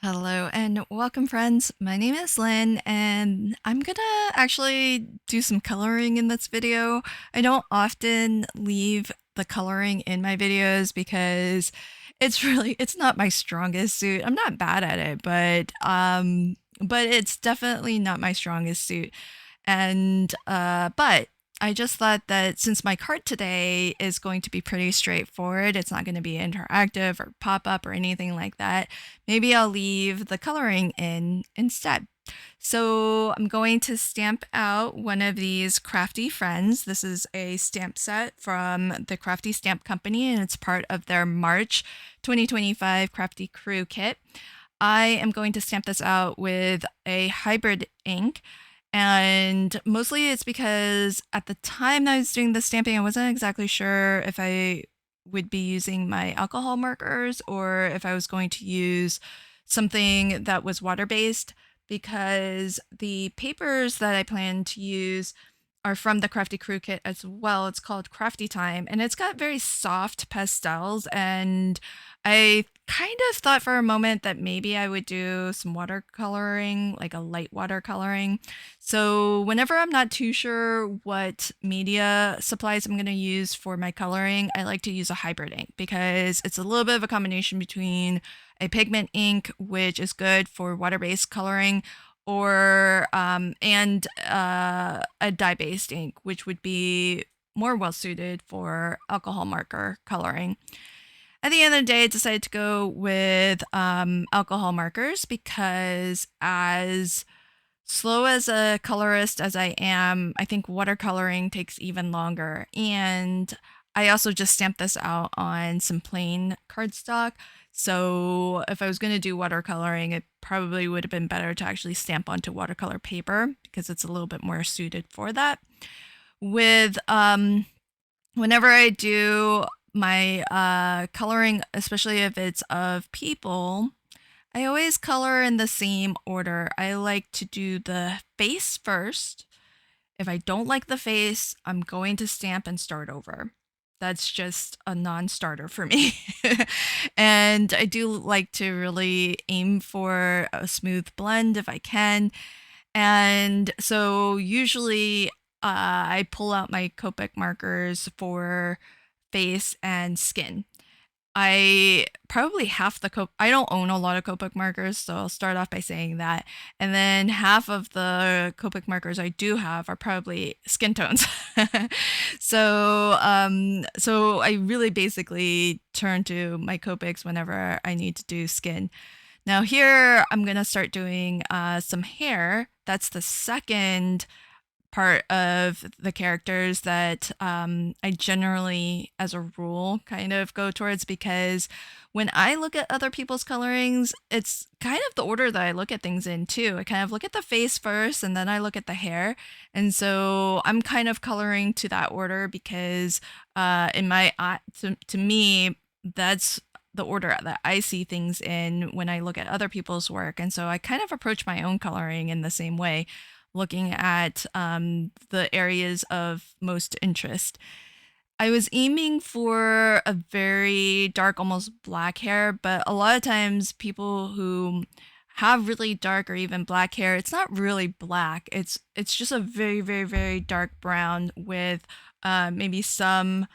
Hello and welcome, friends. My name is Lynn, and I'm gonna actually do some coloring in this video. I don't often leave the coloring in my videos because it's not my strongest suit. I'm not bad at it, but it's definitely not my strongest suit. But I just thought that since my card today is going to be pretty straightforward, it's not going to be interactive or pop up or anything like that, maybe I'll leave the coloring in instead. So I'm going to stamp out one of these Crafty Friends. This is a stamp set from the Crafty Stamp Company, and it's part of their March 2025 Crafty Crew Kit. I am going to stamp this out with a hybrid ink. And mostly it's because at the time that I was doing the stamping, I wasn't exactly sure if I would be using my alcohol markers or if I was going to use something that was water-based, because the papers that I plan to use are from the Crafty Crew Kit as well. It's called Crafty Time, and it's got very soft pastels, and I kind of thought for a moment that maybe I would do some watercoloring, like a light watercoloring. So whenever I'm not too sure what media supplies I'm going to use for my coloring, I like to use a hybrid ink because it's a little bit of a combination between a pigment ink, which is good for water-based coloring, or a dye-based ink, which would be more well-suited for alcohol marker coloring. At the end of the day, I decided to go with alcohol markers because, as slow as a colorist as I am, I think watercoloring takes even longer. And I also just stamped this out on some plain cardstock. So if I was going to do watercoloring, it probably would have been better to actually stamp onto watercolor paper because it's a little bit more suited for that. With whenever I do my coloring, especially if it's of people, I always color in the same order. I like to do the face first. If I don't like the face, I'm going to stamp and start over. That's just a non-starter for me. And I do like to really aim for a smooth blend if I can. And so usually I pull out my Copic markers for face and skin. I probably half the I don't own a lot of Copic markers, so I'll start off by saying that. And then half of the Copic markers I do have are probably skin tones. So I really basically turn to my Copics whenever I need to do skin. Now here I'm gonna start doing some hair. That's the second part of the characters that I generally, as a rule, kind of go towards, because when I look at other people's colorings, it's kind of the order that I look at things in too. I kind of look at the face first and then I look at the hair. And so I'm kind of coloring to that order because in my eye, to me, that's the order that I see things in when I look at other people's work. And so I kind of approach my own coloring in the same way, looking at the areas of most interest. I was aiming for a very dark, almost black hair, but a lot of times people who have really dark or even black hair, it's not really black. It's just a very, very, very dark brown with maybe some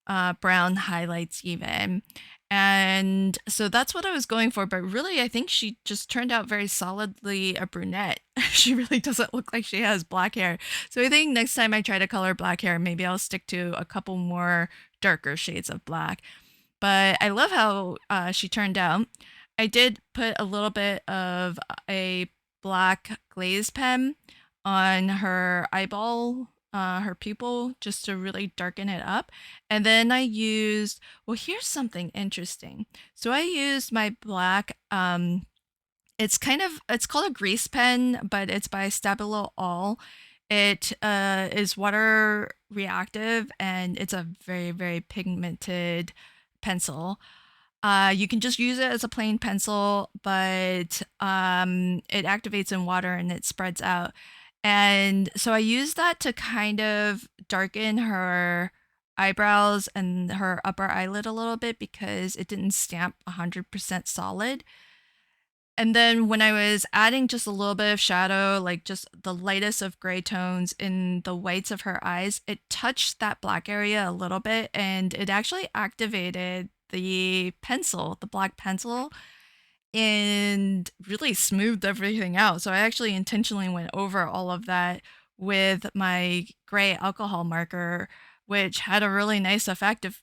brown highlights even. And so that's what I was going for, but really I think she just turned out very solidly a brunette. She really doesn't look like she has black hair. So I think next time I try to color black hair, maybe I'll stick to a couple more darker shades of black. But I love how she turned out. I did put a little bit of a black glaze pen on her eyeball, her pupil, just to really darken it up. And then I used, well, here's something interesting. So I used my black, it's called a grease pen, but it's by Stabilo All. It is water reactive and it's a very, very pigmented pencil. You can just use it as a plain pencil, but it activates in water and it spreads out. And so I used that to kind of darken her eyebrows and her upper eyelid a little bit because it didn't stamp 100% solid. And then when I was adding just a little bit of shadow, like just the lightest of gray tones in the whites of her eyes, it touched that black area a little bit and it actually activated the pencil, the black pencil, and really smoothed everything out. So I actually intentionally went over all of that with my gray alcohol marker, which had a really nice effect of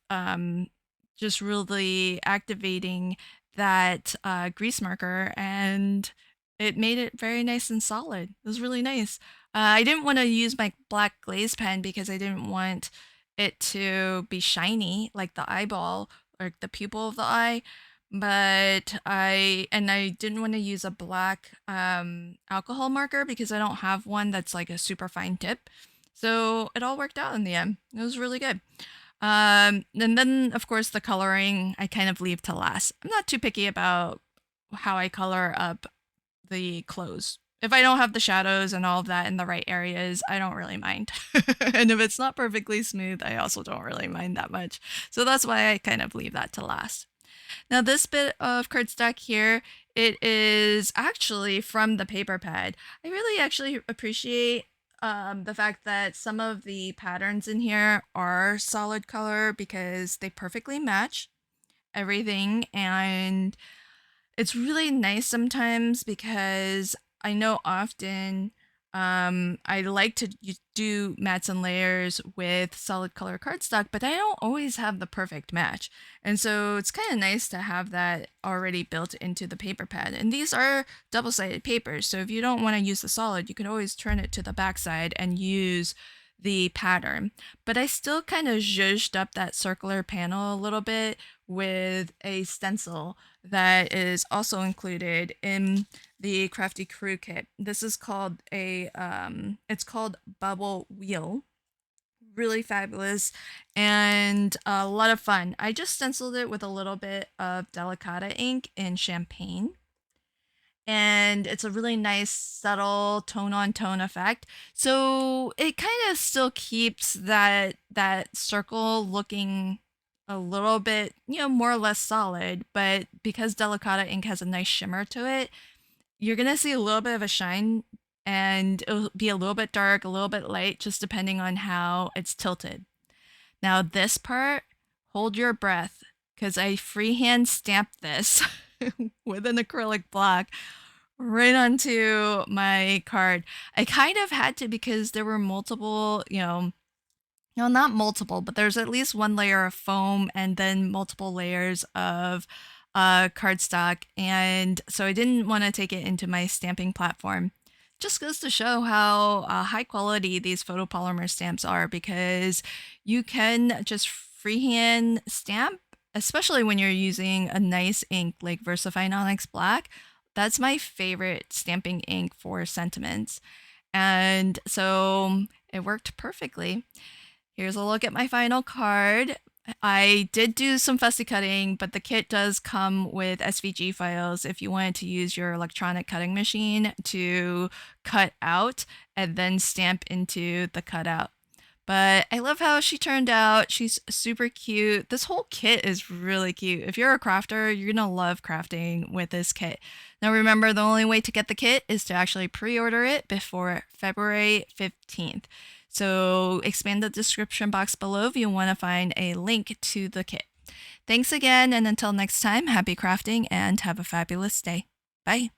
just really activating that grease marker, and it made it very nice and solid. It was really nice. I didn't want to use my black glaze pen because I didn't want it to be shiny like the eyeball or the pupil of the eye, but I didn't want to use a black alcohol marker because I don't have one that's like a super fine tip. So it all worked out in the end. It was really good. And then of course the coloring I kind of leave to last. I'm not too picky about how I color up the clothes. If I don't have the shadows and all of that in the right areas, I don't really mind. And if it's not perfectly smooth, I also don't really mind that much. So that's why I kind of leave that to last. Now this bit of cardstock here, it is actually from the paper pad. I really actually appreciate the fact that some of the patterns in here are solid color because they perfectly match everything, and it's really nice sometimes because I know often I like to do mats and layers with solid color cardstock, but I don't always have the perfect match. And so it's kind of nice to have that already built into the paper pad. And these are double-sided papers, so if you don't want to use the solid, you can always turn it to the backside and use the pattern. But I still kind of zhuzhed up that circular panel a little bit with a stencil that is also included in the Crafty Crew kit. This is called it's called Bubble Wheel. Really fabulous and a lot of fun. I just stenciled it with a little bit of Delicata ink in champagne, and it's a really nice subtle tone on tone effect, so it kind of still keeps that circle looking a little bit, more or less solid, but because Delicata ink has a nice shimmer to it, you're gonna see a little bit of a shine, and it'll be a little bit dark, a little bit light, just depending on how it's tilted. Now this part, hold your breath, because I freehand stamped this with an acrylic block right onto my card. I kind of had to because there were multiple, not multiple, but there's at least one layer of foam and then multiple layers of cardstock. And so I didn't want to take it into my stamping platform. Just goes to show how high quality these photopolymer stamps are, because you can just freehand stamp, especially when you're using a nice ink like VersaFine Onyx Black. That's my favorite stamping ink for sentiments. And so it worked perfectly. Here's a look at my final card. I did do some fussy cutting, but the kit does come with SVG files if you wanted to use your electronic cutting machine to cut out and then stamp into the cutout. But I love how she turned out. She's super cute. This whole kit is really cute. If you're a crafter, you're gonna love crafting with this kit. Now remember, the only way to get the kit is to actually pre-order it before February 15th. So expand the description box below if you want to find a link to the kit. Thanks again, and until next time, happy crafting and have a fabulous day. Bye.